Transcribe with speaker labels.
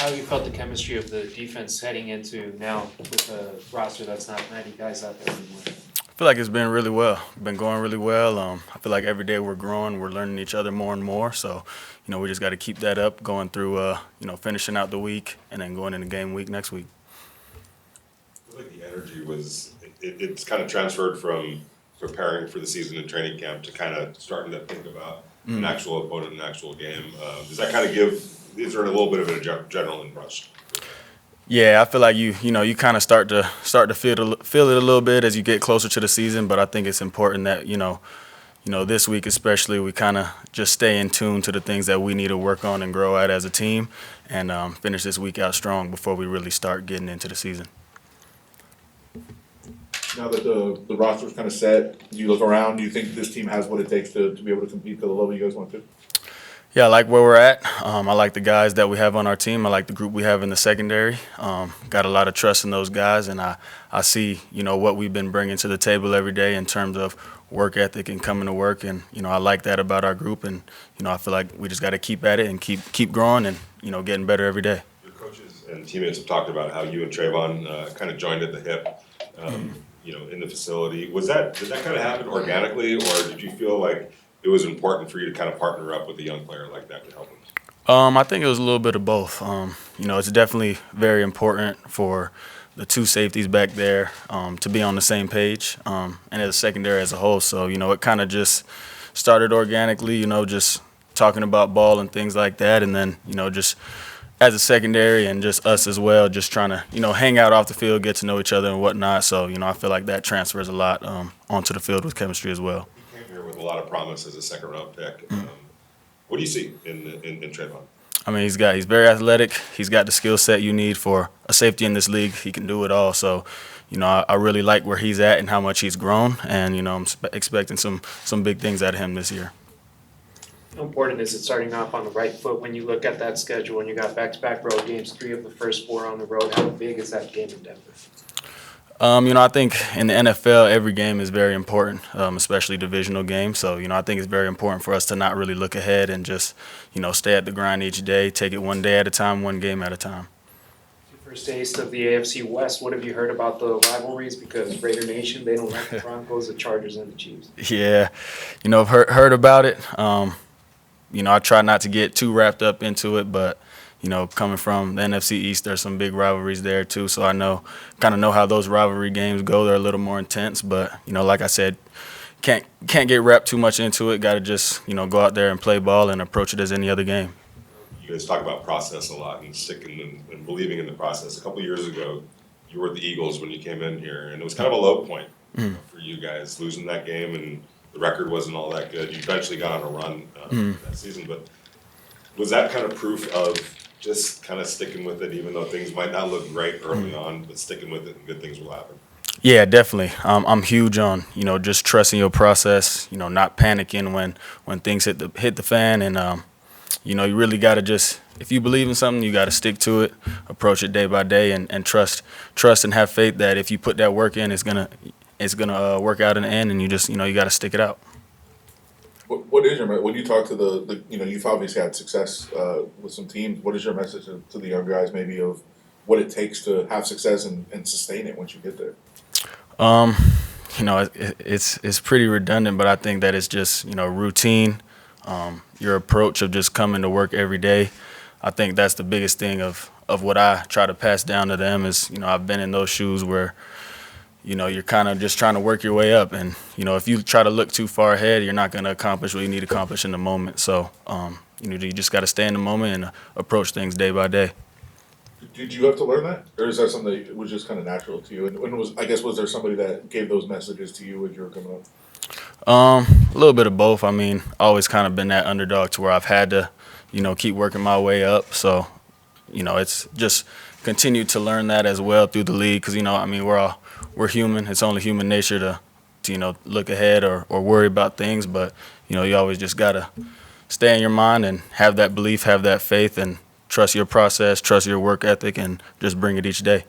Speaker 1: How you felt the chemistry of the defense heading into now with a roster that's not 90 guys out there anymore?
Speaker 2: I feel like it's been really well. Been going really well. I feel like every day we're growing, we're learning each other more and more. So, we just got to keep that up, going through, finishing out the week and then going into game week next week.
Speaker 3: I feel like the energy was it's kind of transferred from preparing for the season in training camp to kind of starting to think about an actual opponent, an actual game. Does that kind of is there a little bit of a general impression?
Speaker 2: Yeah, I feel like you kind of start to feel it a little bit as you get closer to the season. But I think it's important that this week especially we kind of just stay in tune to the things that we need to work on and grow at as a team, and finish this week out strong before we really start getting into the season.
Speaker 4: Now that the roster's kind of set, you look around, do you think this team has what it takes to be able to compete to the level you guys want to?
Speaker 2: Yeah, I like where we're at. I like the guys that we have on our team. I like the group we have in the secondary. Got a lot of trust in those guys, and I see, what we've been bringing to the table every day in terms of work ethic and coming to work, and, I like that about our group, and, I feel like we just got to keep at it and keep growing and, getting better every day.
Speaker 3: Your coaches and teammates have talked about how you and Trayvon kind of joined at the hip, in the facility. Did that kind of happen organically, or did you feel like it was important for you to kind of partner up with a young player like that to help him?
Speaker 2: I think it was a little bit of both. It's definitely very important for the two safeties back there to be on the same page, and as a secondary as a whole. So, it kind of just started organically, just talking about ball and things like that, and then, just as a secondary and just us as well, just trying to, hang out off the field, get to know each other and whatnot. So, I feel like that transfers a lot onto the field with chemistry as well.
Speaker 3: He came here with a lot of promise as a second-round pick. What do you see in Trayvon?
Speaker 2: I mean, he's very athletic. He's got the skill set you need for a safety in this league. He can do it all. So, I really like where he's at and how much he's grown. And, I'm expecting some big things out of him this year.
Speaker 1: How important is it starting off on the right foot when you look at that schedule and you got back-to-back road games, 3 of the first 4 on the road? How big is that game in Denver?
Speaker 2: I think in the NFL, every game is very important, especially divisional games. So, I think it's very important for us to not really look ahead and just, stay at the grind each day, take it one day at a time, one game at a time.
Speaker 1: Your first taste of the AFC West, what have you heard about the rivalries? Because Raider Nation, they don't like the Broncos, the Chargers, and the Chiefs.
Speaker 2: Yeah, I've heard about it. I try not to get too wrapped up into it, but coming from the NFC East, there's some big rivalries there too. So I kind of know how those rivalry games go. They're a little more intense, but like I said, can't get wrapped too much into it. Got to just go out there and play ball and approach it as any other game.
Speaker 3: You guys talk about process a lot and sticking and believing in the process. A couple of years ago, you were at the Eagles when you came in here, and it was kind of a low point for you guys, losing that game, and the record wasn't all that good. You eventually got on a run that season, but was that kind of proof of just kind of sticking with it, even though things might not look great early on, but sticking with it and good things will happen?
Speaker 2: Yeah, definitely. I'm huge on just trusting your process. Not panicking when things hit the fan, and you really got to just, if you believe in something, you got to stick to it, approach it day by day, and trust and have faith that if you put that work in, it's gonna work out in the end, and you just you got to stick it out.
Speaker 4: What is your when you talk to the you've obviously had success with some teams. What is your message to the young guys maybe of what it takes to have success and sustain it once you get there?
Speaker 2: It's pretty redundant, but I think that it's just routine, your approach of just coming to work every day. I think that's the biggest thing of what I try to pass down to them is I've been in those shoes where you're kind of just trying to work your way up, and if you try to look too far ahead, you're not going to accomplish what you need to accomplish in the moment. So you just got to stay in the moment and approach things day by day.
Speaker 4: Did you have to learn that, or is that something that was just kind of natural to you? And was there somebody that gave those messages to you when you were coming up?
Speaker 2: A little bit of both. I mean, always kind of been that underdog to where I've had to, keep working my way up. So, it's just continued to learn that as well through the league because, we're human. It's only human nature to look ahead or worry about things. But, you always just got to stay in your mind and have that belief, have that faith, and trust your process, trust your work ethic, and just bring it each day.